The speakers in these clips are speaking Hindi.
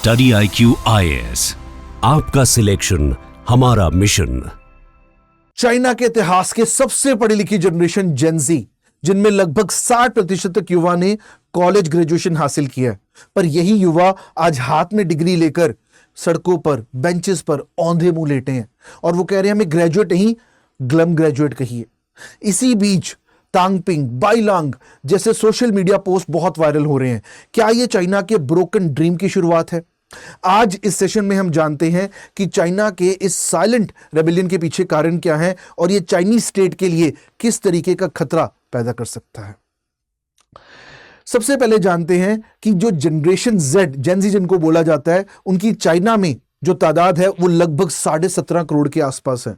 स्टडी IQ IAS, आपका सिलेक्शन हमारा मिशन। चाइना के इतिहास के सबसे पढ़ी लिखी जनरेशन जेनजी, जिनमें लगभग 60% तक युवा ने कॉलेज ग्रेजुएशन हासिल किया है, पर यही युवा आज हाथ में डिग्री लेकर सड़कों पर, बेंचेस पर औंधे मुंह लेटे हैं और वो कह रहे हैं हमें ग्रेजुएट नहीं, ग्लम ग्रेजुएट कहिए। इसी बीच तांगपिंग, बाइलांग जैसे सोशल मीडिया पोस्ट बहुत वायरल हो रहे हैं। क्या यह चाइना के ब्रोकन ड्रीम की शुरुआत है? आज इस सेशन में हम जानते हैं कि चाइना के इस साइलेंट रेबेलियन के पीछे कारण क्या है और यह चाइनीज स्टेट के लिए किस तरीके का खतरा पैदा कर सकता है। सबसे पहले जानते हैं कि जो जनरेशन जेड, जेनजी जिनको बोला जाता है, उनकी चाइना में जो तादाद है वो लगभग 17.5 करोड़ के आसपास है।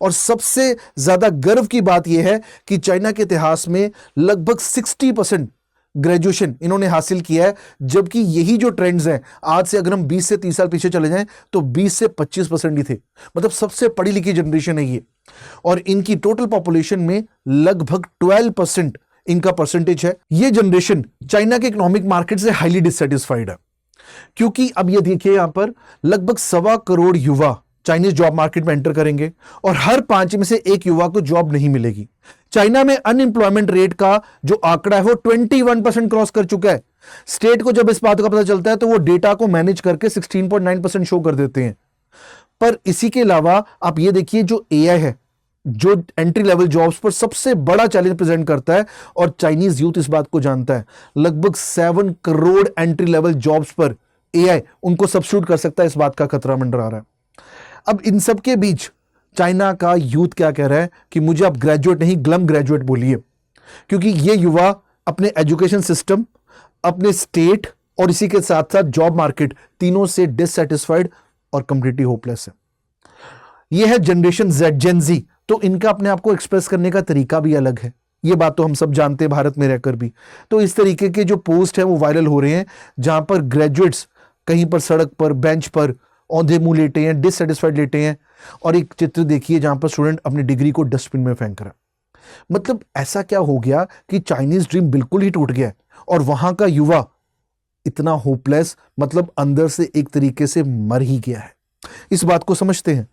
और सबसे ज्यादा गर्व की बात यह है कि चाइना के इतिहास में लगभग 60% ग्रेजुएशन इन्होंने हासिल किया है, जबकि यही जो ट्रेंड्स हैं आज से अगर हम 20 से 30 साल पीछे चले जाएं तो 20 से 25% ही थे। मतलब सबसे पढ़ी लिखी जनरेशन है ये, और इनकी टोटल पॉपुलेशन में लगभग 12% इनका परसेंटेज है। ये जनरेशन चाइना के इकोनॉमिक मार्केट से हाईली डिससेटिस्फाइड है, क्योंकि अब ये देखिए यहां पर लगभग 1.25 करोड़ युवा चाइनीज जॉब मार्केट में एंटर करेंगे और हर 5 में से 1 युवा को जॉब नहीं मिलेगी। चाइना में अनएम्प्लॉयमेंट रेट का जो आंकड़ा है वो 21% क्रॉस कर चुका है। स्टेट को जब इस बात का पता चलता है तो वो डेटा को मैनेज करके 16.9% शो कर देते हैं। पर इसी के अलावा आप ये देखिए, जो एआई है, जो एंट्री लेवल जॉब्स पर सबसे बड़ा चैलेंज प्रेजेंट करता है, और चाइनीज यूथ इस बात को जानता है। लगभग 7 करोड़ एंट्री लेवल जॉब्स पर एआई उनको सब्स्टिट्यूट कर सकता है, इस बात का खतरा मंडरा रहा है। अब इन सब के बीच चाइना का यूथ क्या कह रहा है कि मुझे आप ग्रेजुएट नहीं, ग्लम ग्रेजुएट बोलिए, क्योंकि ये युवा अपने एजुकेशन सिस्टम, अपने स्टेट और इसी के साथ साथ जॉब मार्केट, तीनों से डिससेटिस्फाइड और कंप्लीटली होपलेस है। ये है जनरेशन जेड, जेनजी। तो इनका अपने आप को एक्सप्रेस करने का तरीका भी अलग है, ये बात तो हम सब जानते हैं भारत में रहकर भी। तो इस तरीके के जो पोस्ट है वो वायरल हो रहे हैं, जहां पर ग्रेजुएट्स कहीं पर सड़क पर, बेंच पर औंधे मुंह लेटे हैं, डिससेटिस्फाइड लेटे हैं। और एक चित्र देखिए जहां पर स्टूडेंट अपनी डिग्री को डस्टबिन में फेंक रहा है। मतलब ऐसा क्या हो गया कि चाइनीज ड्रीम बिल्कुल ही टूट गया और वहां का युवा इतना होपलेस, मतलब अंदर से एक तरीके से मर ही गया है। इस बात को समझते हैं।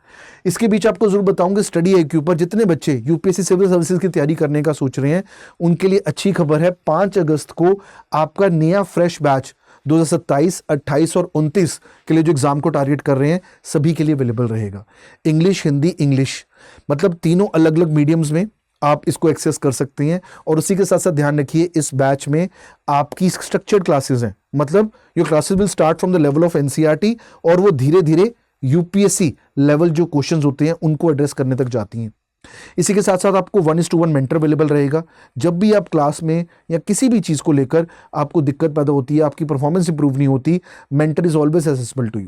इसके बीच आपको जरूर बताऊंगा, स्टडी IQ पर जितने बच्चे यूपीएससी सिविल सर्विसेज की तैयारी करने का सोच रहे हैं उनके लिए अच्छी खबर है। 5 अगस्त को आपका नया फ्रेश बैच 2027, 28 और 29 के लिए जो एग्जाम को टारगेट कर रहे हैं सभी के लिए अवेलेबल रहेगा। इंग्लिश, हिंदी, इंग्लिश, मतलब तीनों अलग अलग मीडियम्स में आप इसको एक्सेस कर सकते हैं। और उसी के साथ साथ ध्यान रखिए, इस बैच में आपकी स्ट्रक्चर्ड क्लासेस हैं, मतलब your classes will start from the level of NCERT और वो धीरे धीरे यूपीएससी लेवल जो क्वेश्चंस होते हैं उनको एड्रेस करने तक जाती हैं। इसी के साथ साथ आपको 1:1 मेंटर अवेलेबल रहेगा। जब भी आप क्लास में या किसी भी चीज को लेकर आपको दिक्कत पैदा होती है, आपकी परफॉर्मेंस इंप्रूव नहीं होती, mentor is always accessible to you.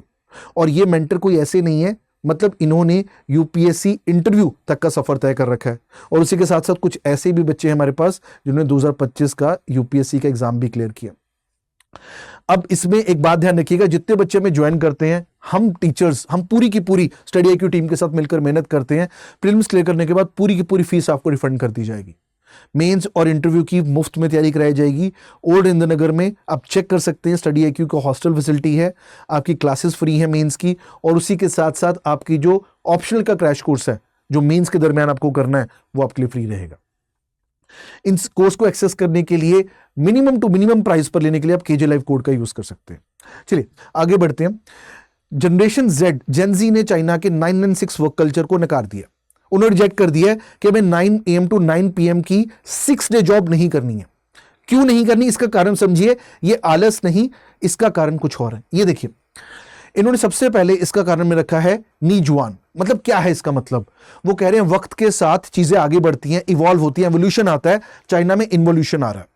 और ये मेंटर कोई ऐसे नहीं है, मतलब इन्होंने यूपीएससी इंटरव्यू तक का सफर तय कर रखा है। और उसी के साथ साथ कुछ ऐसे भी बच्चे हैं हमारे पास जिन्होंने 2025 का यूपीएससी का एग्जाम भी क्लियर किया। अब इसमें एक बात ध्यान रखिएगा, जितने बच्चे में ज्वाइन करते हैं, हम टीचर्स, हम पूरी की पूरी स्टडी IQ टीम के साथ मिलकर मेहनत करते हैं। प्रीलिम्स क्लियर करने के बाद पूरी की पूरी फीस आपको रिफंड कर दी जाएगी। मेंस और इंटरव्यू की मुफ्त में तैयारी कराई जाएगी। ओल्ड इंद्रनगर में आप चेक कर सकते हैं, स्टडी IQ का हॉस्टल फैसिलिटी है, आपकी क्लासेस फ्री है मेंस की, और उसी के साथ साथ आपकी जो ऑप्शनल का क्रैश कोर्स है जो मेंस के दरमियान आपको करना है वो आपके लिए फ्री रहेगा। इन कोर्स को एक्सेस करने के लिए मिनिमम टू मिनिमम प्राइस पर लेने के लिए आप KJ लाइव कोड का यूज कर सकते हैं। चलिए आगे बढ़ते हैं। जनरेशन जेड, जेनजी ने चाइना के 996 वर्क कल्चर को नकार दिया। उन्होंने रिजेक्ट कर दिया कि हमें 9 AM to 9 PM की 6 डे जॉब नहीं करनी है। क्यों नहीं करनी, इसका कारण समझिए। ये आलस नहीं, इसका कारण कुछ और है। ये देखिए, इन्होंने सबसे पहले इसका कारण में रखा है नीजुआन। मतलब क्या है इसका मतलब? वो कह रहे हैं वक्त के साथ चीजें आगे बढ़ती हैं, इवॉल्व होती हैं, एवोल्यूशन आता है। चाइना में इन्वोल्यूशन आ रहा है।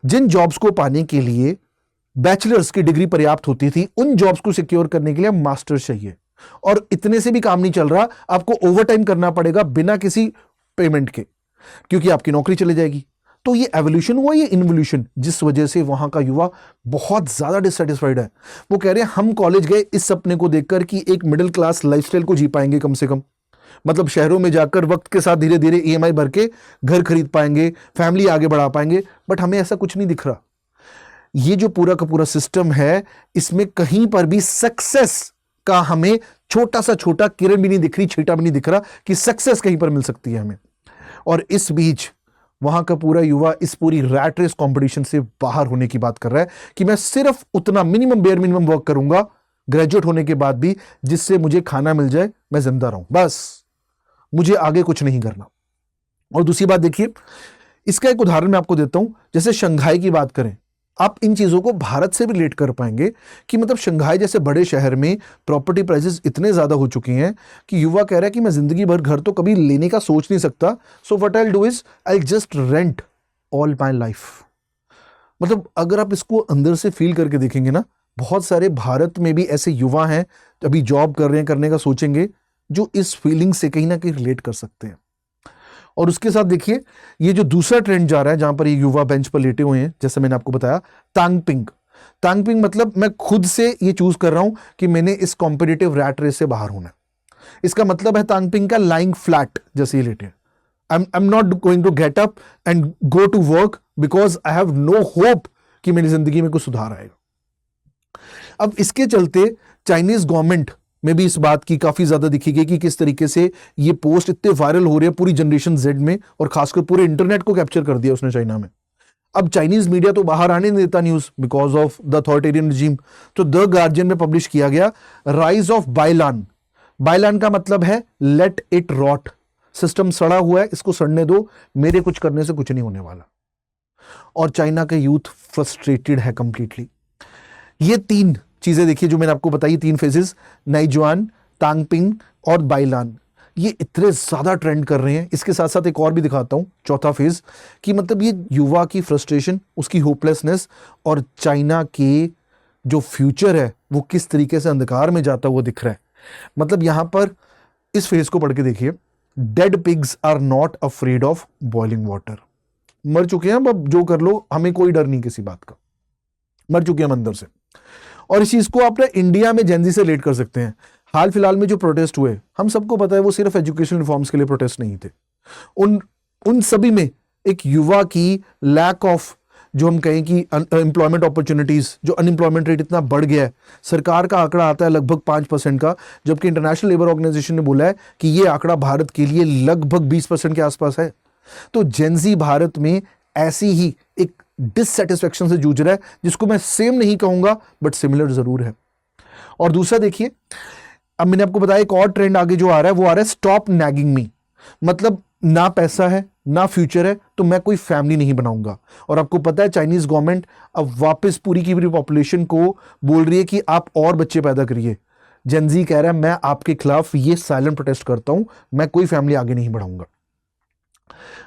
जिन जॉब्स को पाने के लिए बैचलर्स की डिग्री पर्याप्त होती थी, उन जॉब्स को सिक्योर करने के लिए मास्टर्स चाहिए। और इतने से भी काम नहीं चल रहा, आपको ओवरटाइम करना पड़ेगा बिना किसी पेमेंट के, क्योंकि आपकी नौकरी चली जाएगी। तो ये एवोल्यूशन हुआ, ये इन्वोल्यूशन, जिस वजह से वहां का युवा बहुत ज्यादा डिससेटिस्फाइड है। वो कह रहे हैं हम कॉलेज गए इस सपने को देखकर कि एक मिडिल क्लास लाइफस्टाइल को जी पाएंगे कम से कम, मतलब शहरों में जाकर वक्त के साथ धीरे धीरे EMI भर के घर खरीद पाएंगे, फैमिली आगे बढ़ा पाएंगे, बट हमें ऐसा कुछ नहीं दिख रहा। ये जो पूरा का पूरा सिस्टम है, इसमें कहीं पर भी सक्सेस का हमें छोटा सा छोटा किरण भी नहीं दिख रही, छींटा भी नहीं दिख रहा कि सक्सेस कहीं पर मिल सकती है हमें। और इस बीच वहां का पूरा युवा इस पूरी रैट रेस कंपटीशन से बाहर होने की बात कर रहा है कि मैं सिर्फ उतना मिनिमम बेयर मिनिमम वर्क करूंगा ग्रेजुएट होने के बाद भी, जिससे मुझे खाना मिल जाए, मैं जिंदा रहूं, बस मुझे आगे कुछ नहीं करना। और दूसरी बात देखिए, इसका एक उदाहरण मैं आपको देता हूं। जैसे शंघाई की बात करें, आप इन चीजों को भारत से भी रिलेट कर पाएंगे कि मतलब शंघाई जैसे बड़े शहर में प्रॉपर्टी प्राइसेस इतने ज्यादा हो चुकी हैं कि युवा कह रहा है कि मैं जिंदगी भर घर तो कभी लेने का सोच नहीं सकता, so what I do is I just rent all my life. मतलब अगर आप इसको अंदर से फील करके देखेंगे ना, बहुत सारे भारत में भी ऐसे युवा हैं अभी जॉब कर रहे हैं, करने का सोचेंगे, जो इस फीलिंग से कहीं ना कहीं रिलेट कर सकते हैं। और उसके साथ देखिए, ये जो दूसरा ट्रेंड जा रहा है जहां पर ये युवा बेंच पर लेटे हुए हैं, जैसे मैंने आपको बताया, तांगपिंग। तांगपिंग मतलब मैं खुद से ये चूज कर रहा हूं कि मैंने इस कॉम्पिटिटिव रैट रेस से बाहर होना है। इसका मतलब है तांगपिंग का लाइंग फ्लैट, जैसे ये लेटे। I am not going to get up and go to work because I have no hope कि मेरी जिंदगी में कुछ सुधार आएगा। अब इसके चलते चाइनीज गवर्नमेंट में भी इस बात की काफी ज्यादा दिखी गई कि किस तरीके से ये पोस्ट इतने वायरल हो रहे हैं पूरी जनरेशन जेड में, और खासकर पूरे इंटरनेट को कैप्चर कर दिया उसने चाइना में। अब चाइनीज मीडिया तो बाहर आने नहीं देता news because of the authoritarian regime. तो द गार्जियन में पब्लिश किया गया, राइज ऑफ बाइलान। बाइलान का मतलब है लेट इट रॉट, सिस्टम सड़ा हुआ है, इसको सड़ने दो, मेरे कुछ करने से कुछ नहीं होने वाला। और चाइना का यूथ फ्रस्ट्रेटेड है कंप्लीटली। ये तीन चीजें देखिए जो मैंने आपको बताई, तीन फेजेस, नाइजुआन, तांगपिंग और बाइलान, ये इतने ज्यादा ट्रेंड कर रहे हैं। इसके साथ साथ एक और भी दिखाता हूं, चौथा फेज, कि मतलब ये युवा की फ्रस्ट्रेशन, उसकी होपलेसनेस, और चाइना के जो फ्यूचर है वो किस तरीके से अंधकार में जाता हुआ दिख रहा है। मतलब यहां पर इस फेज को पढ़ के देखिए, dead pigs are not afraid of boiling water. मर चुके हैं, अब जो कर लो, हमें कोई डर नहीं किसी बात का, मर चुके हैं हम अंदर से। और इस चीज को आप इंडिया में जेनजी से रिलेट कर सकते हैं। हाल फिलहाल में जो प्रोटेस्ट हुए, हम सबको पता है वो सिर्फ एजुकेशन रिफॉर्म्स के लिए प्रोटेस्ट नहीं थे। उन सभी में एक युवा की लैक ऑफ, जो हम कहें कि एम्प्लॉयमेंट अपॉर्चुनिटीज, जो अनएम्प्लॉयमेंट रेट इतना बढ़ गया है, सरकार का आंकड़ा आता है लगभग 5% का, जबकि इंटरनेशनल लेबर ऑर्गेनाइजेशन ने बोला है कि यह आंकड़ा भारत के लिए लगभग 20% के आसपास है। तो जेनजी भारत में ऐसी ही एक डिससेटिस्फैक्शन से जूझ रहा है, जिसको मैं सेम नहीं कहूंगा बट सिमिलर जरूर है। और दूसरा देखिए, अब मैंने आपको बताया एक और ट्रेंड आगे जो आ रहा है, वो आ रहा है स्टॉप नैगिंग मी। मतलब ना पैसा है ना फ्यूचर है तो मैं कोई फैमिली नहीं बनाऊंगा। और आपको पता है चाइनीज गवर्नमेंट अब वापस पूरी की पूरी पॉपुलेशन को बोल रही है कि आप और बच्चे पैदा करिए। जेनजी कह रहा है मैं आपके खिलाफ ये साइलेंट प्रोटेस्ट करता हूं, मैं कोई फैमिली आगे नहीं बढ़ाऊंगा।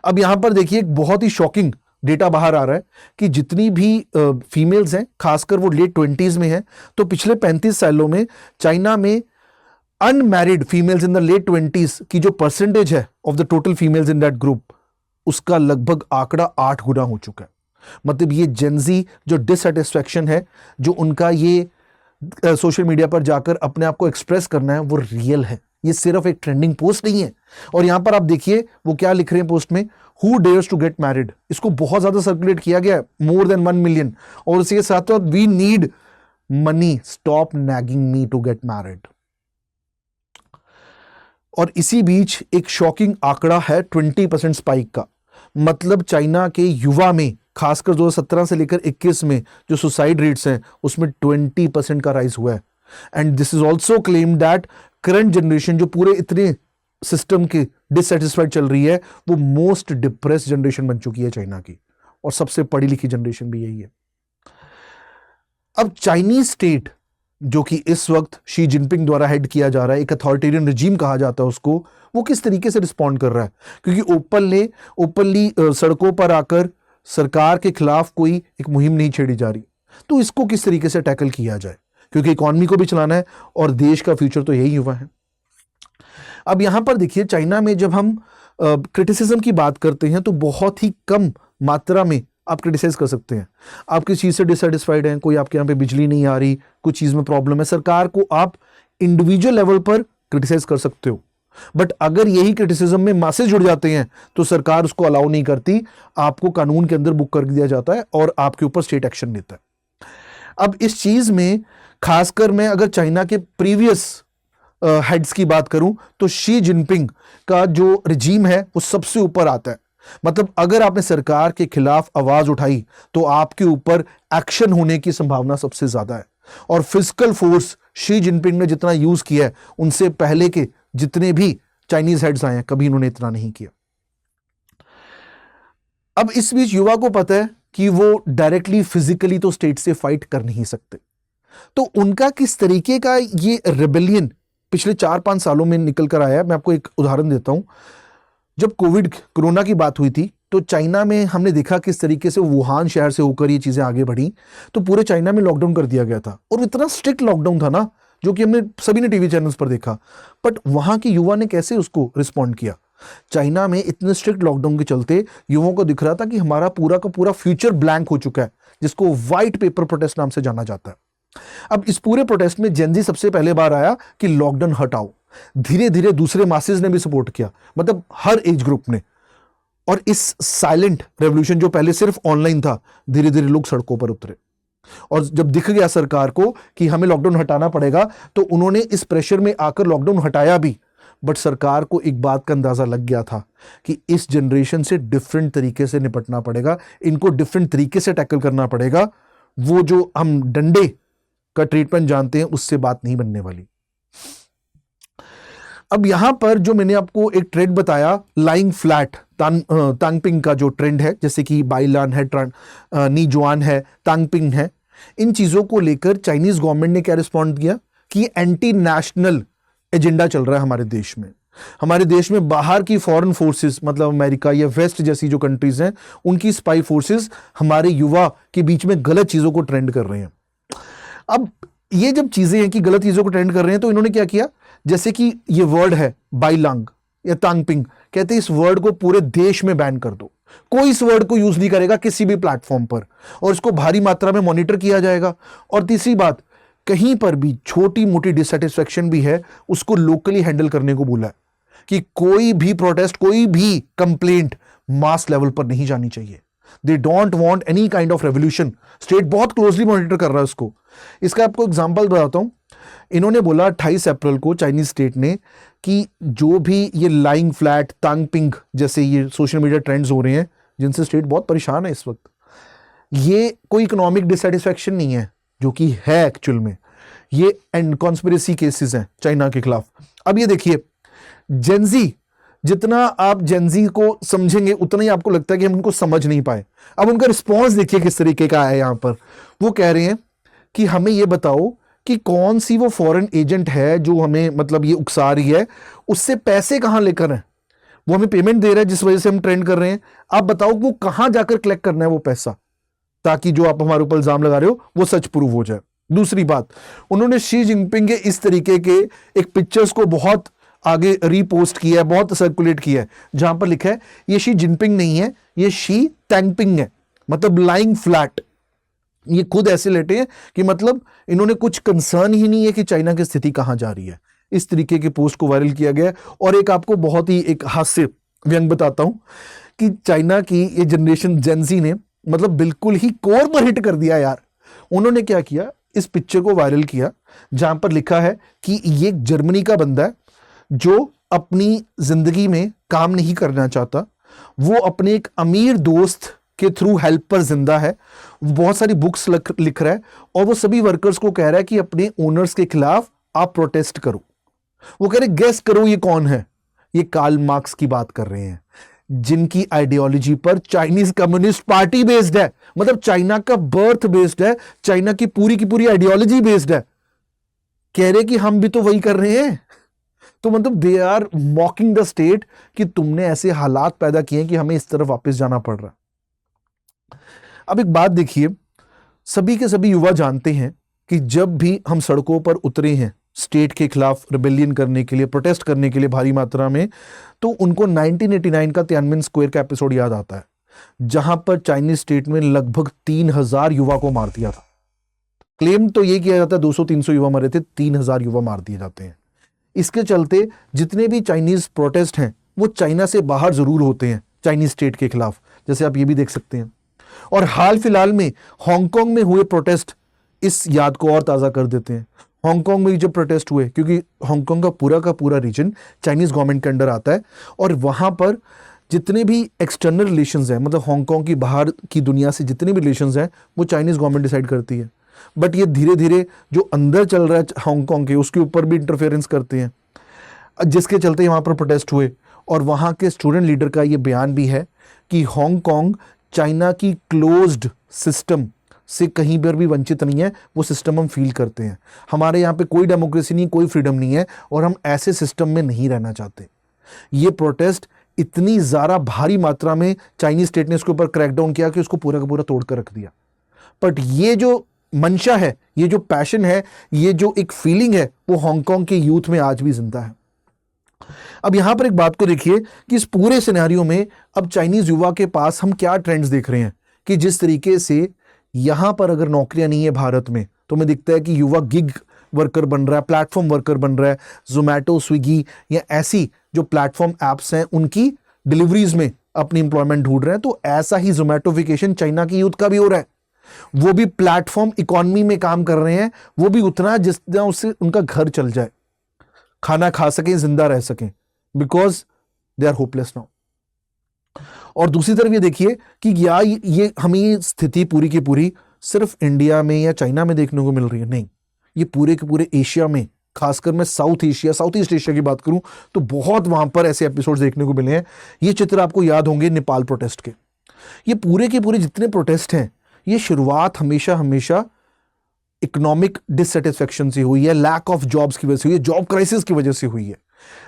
अब यहां पर देखिए एक बहुत ही शॉकिंग डेटा बाहर आ रहा है कि जितनी भी फीमेल्स हैं, खासकर वो लेट 20s में हैं, तो पिछले 35 सालों में चाइना में unmarried females in the late 20s की जो परसेंटेज है of the total females in that group, उसका लगभग आंकड़ा 8 गुना हो चुका है। मतलब ये जेनजी जो डिससेटिस्फैक्शन है, जो उनका ये सोशल मीडिया पर जाकर अपने आप को एक्सप्रेस करना है, वो रियल है, ये सिर्फ एक ट्रेंडिंग पोस्ट नहीं है। और यहां पर आप देखिए वो क्या लिख रहे हैं पोस्ट में, who dares to get married. इसको बहुत ज्यादा सर्कुलेट किया गया है, मोर देन 1 मिलियन। और उसके साथ we need money, stop nagging me to get married. और इसी बीच एक शॉकिंग आंकड़ा है 20% स्पाइक का। मतलब चाइना के युवा में, खासकर 2017 से लेकर 21 में जो सुसाइड रेट्स हैं, उसमें 20% का राइज हुआ है। And this is also claim that current generation जो पूरे इतने सिस्टम के डिससेटिस्फाइड चल रही है, वो मोस्ट डिप्रेस जनरेशन बन चुकी है चाइना की, और सबसे पढ़ी लिखी जनरेशन भी यही है। अब चाइनीज स्टेट, जो कि इस वक्त शी जिनपिंग द्वारा हेड किया जा रहा है, एक अथॉरिटेरियन रिजीम कहा जाता है उसको, वो किस तरीके से रिस्पॉन्ड कर रहा है। क्योंकि ओपनली सड़कों पर आकर सरकार के खिलाफ कोई एक मुहिम नहीं छेड़ी जा रही, तो इसको किस तरीके से टैकल किया जाए, क्योंकि इकॉनमी को भी चलाना है और देश का फ्यूचर तो यही युवा है। अब यहां पर देखिए, चाइना में जब हम क्रिटिसिज्म की बात करते हैं तो बहुत ही कम मात्रा में आप क्रिटिसाइज कर सकते हैं। आप किस चीज से डिससेटिस्फाइड हैं, कोई आपके यहाँ पे बिजली नहीं आ रही, कुछ चीज में प्रॉब्लम है, सरकार को आप इंडिविजुअल लेवल पर क्रिटिसाइज कर सकते हो। बट अगर यही क्रिटिसिज्म में मासेज जुड़ जाते हैं तो सरकार उसको अलाउ नहीं करती, आपको कानून के अंदर बुक कर दिया जाता है और आपके ऊपर स्टेट एक्शन लेता है। अब इस चीज में खासकर मैं अगर चाइना के प्रीवियस हेड्स की बात करूं तो शी जिनपिंग का जो रिजीम है वो सबसे ऊपर आता है। मतलब अगर आपने सरकार के खिलाफ आवाज उठाई तो आपके ऊपर एक्शन होने की संभावना सबसे ज्यादा है। और फिजिकल फोर्स शी जिनपिंग ने जितना यूज किया है उनसे पहले के जितने भी चाइनीज हेड्स आए हैं कभी इन्होंने इतना नहीं किया। अब इस बीच युवा को पता है कि वो डायरेक्टली फिजिकली तो स्टेट से फाइट कर नहीं सकते, तो उनका किस तरीके का ये रिबेलियन पिछले 4-5 सालों में निकल कर आया है। मैं आपको एक उदाहरण देता हूं। जब कोरोना की बात हुई थी तो चाइना में हमने देखा किस तरीके से वुहान शहर से होकर ये चीजें आगे बढ़ी, तो पूरे चाइना में लॉकडाउन कर दिया गया था और इतना स्ट्रिक्ट लॉकडाउन था ना, जो कि हमने सभी ने टीवी चैनल्स पर देखा। बट वहां के युवा ने कैसे उसको रिस्पॉन्ड किया। चाइना में इतने स्ट्रिक्ट लॉकडाउन के चलते युवाओं को दिख रहा था कि हमारा पूरा का पूरा फ्यूचर ब्लैंक हो चुका है, जिसको व्हाइट पेपर प्रोटेस्ट नाम से जाना जाता है। अब इस पूरे प्रोटेस्ट में जेनजी सबसे पहले बार आया कि लॉकडाउन हटाओ। धीरे धीरे दूसरे मासेस ने भी सपोर्ट किया, मतलब हर एज ग्रुप ने। और इस साइलेंट रेवोल्यूशन जो पहले सिर्फ ऑनलाइन था, धीरे धीरे लोग सड़कों पर उतरे। और जब दिख गया सरकार को कि हमें लॉकडाउन हटाना पड़ेगा तो उन्होंने इस प्रेशर में आकर लॉकडाउन हटाया भी। बट सरकार को एक बात का अंदाजा लग गया था कि इस जनरेशन से डिफरेंट तरीके से निपटना पड़ेगा, इनको डिफरेंट तरीके से टैकल करना पड़ेगा। वो जो हम डंडे का ट्रीटमेंट जानते हैं उससे बात नहीं बनने वाली। अब यहां पर जो मैंने आपको एक ट्रेंड बताया लाइंग फ्लैट, तांगपिंग का जो ट्रेंड है, जैसे कि बाइलान है, नीजुआन है, तांगपिंग है, इन चीजों को लेकर चाइनीज गवर्नमेंट ने क्या रिस्पॉन्ड किया कि एंटी नेशनल एजेंडा चल रहा है हमारे देश में। हमारे देश में बाहर की फॉरेन फोर्सेस, मतलब अमेरिका या वेस्ट जैसी जो कंट्रीज हैं, उनकी स्पाई फोर्सेस हमारे युवा के बीच में गलत चीजों को ट्रेंड कर रहे हैं। अब ये जब चीजें हैं कि गलत चीजों को ट्रेंड कर रहे हैं, तो इन्होंने क्या किया, जैसे कि ये वर्ड है बाइलांग या तांगपिंग, कहते हैं इस वर्ड को पूरे देश में बैन कर दो। कोई इस वर्ड को यूज नहीं करेगा किसी भी प्लेटफॉर्म पर, और इसको भारी मात्रा में मॉनिटर किया जाएगा। और तीसरी बात, कहीं पर भी छोटी मोटी डिससेटिस्फेक्शन भी है उसको लोकली हैंडल करने को बोला है कि कोई भी प्रोटेस्ट, कोई भी कंप्लेंट मास लेवल पर नहीं जानी चाहिए। They don't want any kind of revolution. State बहुत क्लोजली मॉनिटर कर रहा है उसको। इसका आपको एग्जांपल बताता हूं। इन्होंने बोला 28 अप्रैल को चाइनीज स्टेट ने कि जो भी ये लाइंग फ्लैट, तांगपिंग जैसे ये सोशल मीडिया ट्रेंड्स हो रहे हैं जिनसे स्टेट बहुत परेशान है इस वक्त, ये कोई इकोनॉमिक डिससेटिस्फेक्शन नहीं है, जो कि है एक्चुअल में, ये एंड कॉन्स्पिरेसी केसेस हैं चाइना के खिलाफ। अब ये देखिए, जेनजी, जितना आप जेनजी को समझेंगे उतना ही आपको लगता है कि हम उनको समझ नहीं पाए। अब उनका रिस्पॉन्स देखिए किस तरीके का है। यहां पर वो कह रहे हैं कि हमें ये बताओ कि कौन सी वो फॉरेन एजेंट है जो हमें मतलब ये उकसा रही है, उससे पैसे कहां लेकर है, वो हमें पेमेंट दे रहा है जिस वजह से हम ट्रेंड कर रहे हैं। आप बताओ वो कहां जाकर कलेक्ट करना है वो पैसा, ताकि जो आप हमारे ऊपर इल्जाम लगा रहे हो वो सच प्रूव हो जाए। दूसरी बात, उन्होंने शी जिनपिंग के इस तरीके के एक पिक्चर्स को बहुत आगे रीपोस्ट किया है, बहुत सर्कुलेट किया है, जहां पर लिखा है ये शी जिनपिंग नहीं है, ये शी तांगपिंग है, मतलब लाइंग फ्लैट। ये खुद ऐसे लेटे हैं कि मतलब इन्होंने कुछ कंसर्न ही नहीं है कि चाइना की स्थिति कहां जा रही है। इस तरीके के पोस्ट को वायरल किया गया। और एक आपको बहुत ही एक हास्य व्यंग बताता हूं कि चाइना की ये जनरेशन जेनजी ने मतलब बिल्कुल ही कोर पर हिट कर दिया यार। उन्होंने क्या किया, इस पिक्चर को वायरल किया जहां पर लिखा है कि ये जर्मनी का बंदा है जो अपनी जिंदगी में काम नहीं करना चाहता, वो अपने एक अमीर दोस्त के थ्रू हेल्प पर जिंदा है, बहुत सारी बुक्स लिख रहा है, और वो सभी वर्कर्स को कह रहा है कि अपने ओनर्स के खिलाफ आप प्रोटेस्ट करो। वो कह रहे गेस करो ये कौन है, ये कार्ल मार्क्स की बात कर रहे हैं, जिनकी आइडियोलॉजी पर चाइनीज कम्युनिस्ट पार्टी बेस्ड है, मतलब चाइना का बर्थ बेस्ड है, चाइना की पूरी आइडियोलॉजी बेस्ड है। कह रहे कि हम भी तो वही कर रहे हैं। तो मतलब they are mocking the state कि तुमने ऐसे हालात पैदा किए कि हमें इस तरफ वापस जाना पड़ रहा है। अब एक बात देखिए, सभी के सभी युवा जानते हैं कि जब भी हम सड़कों पर उतरे हैं स्टेट के खिलाफ रिबेलियन करने के लिए, प्रोटेस्ट करने के लिए भारी मात्रा में, तो उनको 1989 का तियानमेन स्क्वायर का एपिसोड याद आता है, जहां पर चाइनीज स्टेट में लगभग 3000 युवा को मार दिया था। क्लेम तो यह किया जाता है 200-300 युवा मरे थे, 3000 युवा मार दिए जाते हैं। इसके चलते जितने भी चाइनीज प्रोटेस्ट हैं वो चाइना से बाहर जरूर होते हैं चाइनीज स्टेट के खिलाफ, जैसे आप ये भी देख सकते हैं। और हाल फिलहाल में हांगकांग में हुए प्रोटेस्ट इस याद को और ताज़ा कर देते हैं। हांगकांग में जब प्रोटेस्ट हुए, क्योंकि हांगकांग का पूरा रीजन चाइनीज गवर्नमेंट के अंडर आता है, और वहाँ पर जितने भी एक्सटर्नल रिलेशंस हैं, मतलब हांगकांग की बाहर की दुनिया से जितने भी रिलेशंस हैं, वो चाइनीज गवर्नमेंट डिसाइड करती है। बट ये धीरे धीरे जो अंदर चल रहा है हांगकांग के, उसके ऊपर भी इंटरफेरेंस करते हैं, जिसके चलते वहाँ पर प्रोटेस्ट हुए। और वहाँ के स्टूडेंट लीडर का ये बयान भी है कि हांगकांग चाइना की क्लोज्ड सिस्टम से कहीं पर भी वंचित नहीं है, वो सिस्टम हम फील करते हैं। हमारे यहाँ पे कोई डेमोक्रेसी नहीं, कोई फ्रीडम नहीं है, और हम ऐसे सिस्टम में नहीं रहना चाहते। ये प्रोटेस्ट इतनी ज़्यादा भारी मात्रा में चाइनीज स्टेट ने उसके ऊपर क्रैकडाउन किया कि उसको पूरा का पूरा तोड़ कर रख दिया। बट ये जो मंशा है, ये जो पैशन है, ये जो एक फीलिंग है, वो हांगकांग के यूथ में आज भी जिंदा है। अब यहां पर एक बात को देखिए कि इस पूरे सिनेरियो में अब चाइनीज युवा के पास हम क्या ट्रेंड्स देख रहे हैं कि जिस तरीके से यहां पर अगर नौकरियां नहीं है भारत में, तो हमें दिखता है कि युवा गिग वर्कर बन रहा है, प्लेटफॉर्म वर्कर बन रहा है, जोमैटो, स्विगी या ऐसी जो प्लेटफॉर्म एप्स हैं उनकी डिलीवरीज में अपनी इंप्लॉयमेंट ढूंढ रहे हैं। तो ऐसा ही जोमैटोफिकेशन चाइना की यूथ का भी हो रहा है। वो भी प्लेटफॉर्म इकोनॉमी में काम कर रहे हैं, वो भी उतना जितना उससे उनका घर चल जाए, खाना खा सकें, जिंदा रह सकें, because they are hopeless now. और दूसरी तरफ ये देखिए कि या ये हमें ये स्थिति पूरी की पूरी सिर्फ इंडिया में या चाइना में देखने को मिल रही है, नहीं, ये पूरे के पूरे एशिया में, खासकर मैं साउथ ईस्ट एशिया की बात करूं तो बहुत वहां पर ऐसे एपिसोड्स देखने को मिले हैं। ये चित्र आपको याद होंगे नेपाल प्रोटेस्ट के। ये पूरे के पूरे जितने प्रोटेस्ट हैं, ये शुरुआत हमेशा इकोनॉमिक डिससेटिस्फेक्शन से हुई है, लैक ऑफ जॉब्स की वजह से हुई है, जॉब क्राइसिस की वजह से हुई है।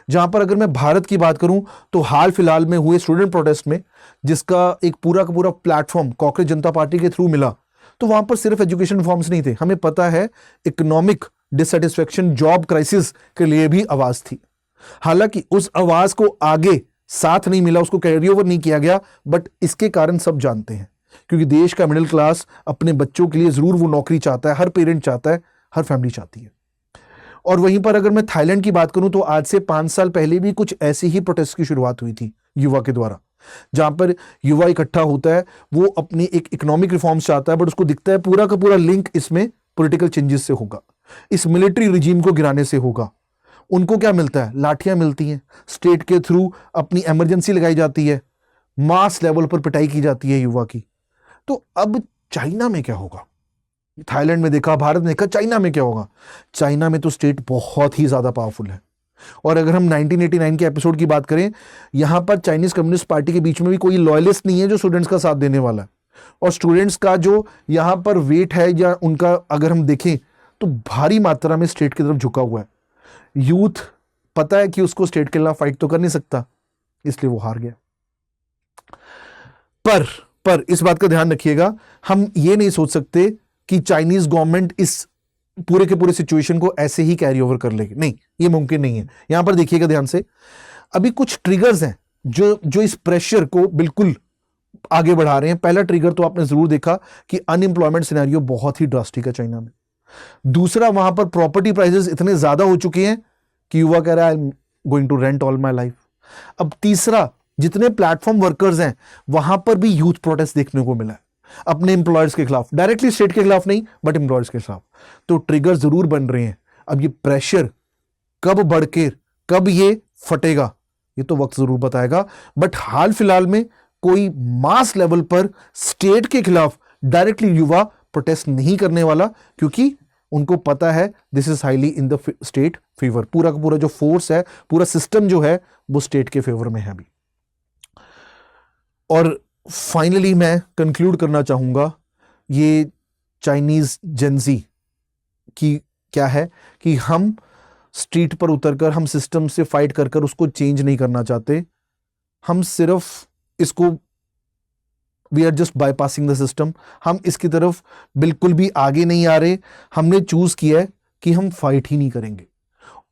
जहां पर अगर मैं भारत की बात करूं तो हाल फिलहाल में हुए स्टूडेंट प्रोटेस्ट में, जिसका एक पूरा का पूरा प्लेटफॉर्म कांग्रेस जनता पार्टी के थ्रू मिला, तो वहां पर सिर्फ एजुकेशन रिफॉर्म्स नहीं थे, हमें पता है इकोनॉमिक डिससेटिस्फेक्शन, जॉब क्राइसिस के लिए भी आवाज थी। हालांकि उस आवाज को आगे साथ नहीं मिला, उसको कैरी ओवर नहीं किया गया, बट इसके कारण सब जानते हैं, क्योंकि देश का मिडिल क्लास अपने बच्चों के लिए जरूर वो नौकरी चाहता है, हर पेरेंट चाहता है, हर फैमिली चाहती है। और वहीं पर अगर मैं थाईलैंड की बात करूं तो आज से 5 साल पहले भी कुछ ऐसी ही प्रोटेस्ट की शुरुआत हुई थी युवा के द्वारा, जहां पर युवा इकट्ठा होता है, वो अपनी एक इकोनॉमिक रिफॉर्म्स चाहता है, बट उसको दिखता है पूरा का पूरा लिंक इसमें पॉलिटिकल चेंजेस से होगा, इस मिलिट्री रिजीम को गिराने से होगा। उनको क्या मिलता है? लाठियां मिलती हैं, स्टेट के थ्रू अपनी इमरजेंसी लगाई जाती है, मास लेवल पर पिटाई की जाती है युवा की। तो अब चाइना में क्या होगा? थाईलैंड में देखा, भारत में देखा, चाइना में क्या होगा? चाइना में तो स्टेट बहुत ही ज्यादा पावरफुल है। और अगर हम 1989 के एपिसोड की बात करें, यहां पर चाइनीज कम्युनिस्ट पार्टी के बीच में भी कोई लॉयलिस्ट नहीं है जो स्टूडेंट्स का साथ देने वाला है। और स्टूडेंट्स का जो यहां पर वेट है या उनका अगर हम देखें तो भारी मात्रा में स्टेट की तरफ झुका हुआ है। यूथ पता है कि उसको स्टेट के खिलाफ फाइट तो कर नहीं सकता, इसलिए वो हार गया। पर इस बात का ध्यान रखिएगा, हम ये नहीं सोच सकते कि चाइनीज गवर्नमेंट इस पूरे के पूरे सिचुएशन को ऐसे ही कैरी ओवर कर लेगी, नहीं, ये मुमकिन नहीं है। यहां पर देखिएगा ध्यान से, अभी कुछ ट्रिगर्स हैं जो इस प्रेशर को बिल्कुल आगे बढ़ा रहे हैं। पहला ट्रिगर तो आपने जरूर देखा कि अनएम्प्लॉयमेंट सिनेरियो बहुत ही ड्रास्टिक है चाइना में। दूसरा, वहां पर प्रॉपर्टी प्राइसेस इतने ज्यादा हो चुके हैं कि युवा कह रहा है I am going to rent all my life. अब तीसरा, जितने प्लेटफॉर्म वर्कर्स हैं वहां पर भी यूथ प्रोटेस्ट देखने को मिला है अपने एम्प्लॉयर्स के खिलाफ, डायरेक्टली स्टेट के खिलाफ नहीं, बट एम्प्लॉयर्स के खिलाफ। तो ट्रिगर जरूर बन रहे हैं। अब ये प्रेशर कब बढ़ के कब ये फटेगा, ये तो वक्त जरूर बताएगा। बट हाल फिलहाल में कोई मास लेवल पर स्टेट के खिलाफ डायरेक्टली युवा प्रोटेस्ट नहीं करने वाला, क्योंकि उनको पता है this is highly in the state favour. पूरा का पूरा जो फोर्स है, पूरा सिस्टम जो है, वो स्टेट के फेवर में है अभी। और फाइनली मैं कंक्लूड करना चाहूंगा, ये चाइनीज जेंजी की क्या है कि हम स्ट्रीट पर उतरकर, हम सिस्टम से फाइट कर कर उसको चेंज नहीं करना चाहते। हम सिर्फ इसको, we are just bypassing the system. हम इसकी तरफ बिल्कुल भी आगे नहीं आ रहे। हमने चूज किया है कि हम फाइट ही नहीं करेंगे।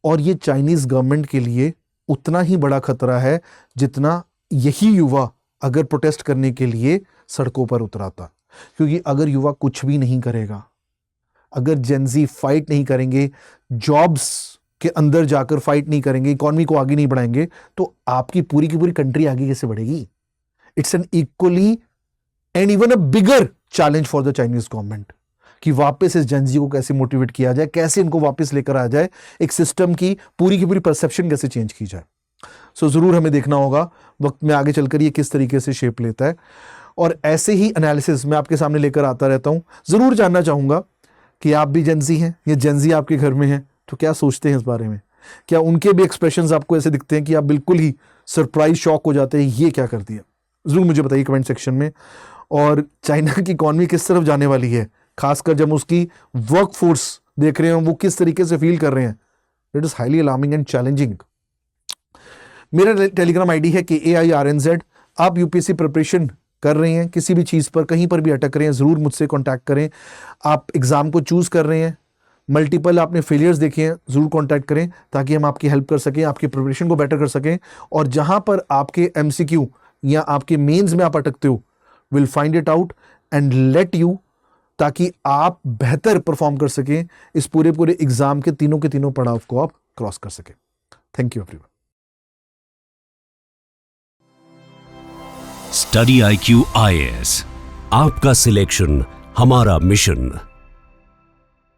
और ये चाइनीज गवर्नमेंट के लिए उतना ही बड़ा खतरा है जितना यही युवा अगर प्रोटेस्ट करने के लिए सड़कों पर उतराता। क्योंकि अगर युवा कुछ भी नहीं करेगा, अगर जेंजी फाइट नहीं करेंगे, जॉब्स के अंदर जाकर फाइट नहीं करेंगे, इकोनॉमी को आगे नहीं बढ़ाएंगे, तो आपकी पूरी की पूरी कंट्री आगे कैसे बढ़ेगी? It's an equally and even a bigger challenge for the Chinese government कि वापस इस जेनजी को कैसे मोटिवेट किया जाए, कैसे इनको वापस लेकर आ जाए, एक सिस्टम की पूरी परसेप्शन कैसे चेंज की जाए। सो जरूर हमें देखना होगा वक्त में आगे चलकर ये किस तरीके से शेप लेता है, और ऐसे ही एनालिसिस मैं आपके सामने लेकर आता रहता हूं। जरूर जानना चाहूंगा कि आप भी जेनजी हैं या जेनजी आपके घर में हैं, तो क्या सोचते हैं इस बारे में? क्या उनके भी एक्सप्रेशंस आपको ऐसे दिखते हैं कि आप बिल्कुल ही सरप्राइज शॉक हो जाते हैं, ये क्या कर दिया? जरूर मुझे बताइए कमेंट सेक्शन में। और चाइना की इकॉनमी किस तरफ जाने वाली है, खासकर जब उसकी वर्क फोर्स देख रहे हैं वो किस तरीके से फील कर रहे हैं, it is highly alarming and challenging. मेरा टेलीग्राम आईडी है KAIRNZ। आप यूपीएससी प्रिपरेशन कर रहे हैं, किसी भी चीज़ पर कहीं पर भी अटक रहे हैं, ज़रूर मुझसे कांटेक्ट करें। आप एग्ज़ाम को चूज़ कर रहे हैं, मल्टीपल आपने फेलियर्स देखे हैं, ज़रूर कांटेक्ट करें ताकि हम आपकी हेल्प कर सकें, आपकी प्रिपरेशन को बेटर कर सकें। और जहां पर आपके MCQ या आपके मेंस में आप अटकते हो, will find it out and let you, ताकि आप बेहतर परफॉर्म कर सकें, इस पूरे एग्जाम के तीनों पड़ाव को आप क्रॉस कर सकें। Thank you everyone. Study IQ IAS, आपका सिलेक्शन हमारा मिशन।